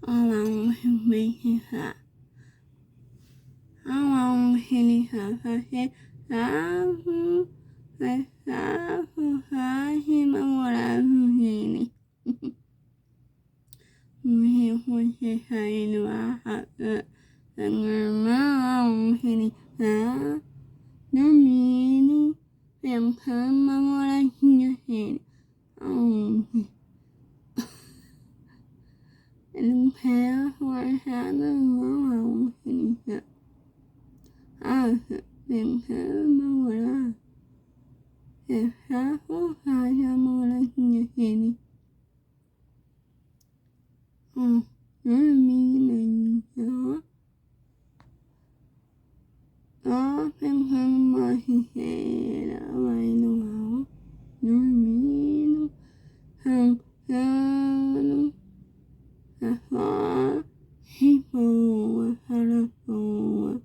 Along with her. Along with her, she laughed with her, him around him. He was a kind of a hut, and her mom hid her. The meaning and come around your head. Oh, and pair for having around him. I think him around. If half of her around your head. Oh, you're meaning, huh? Oh, think him my head. I know. You're mean. Hang down. People had a phone.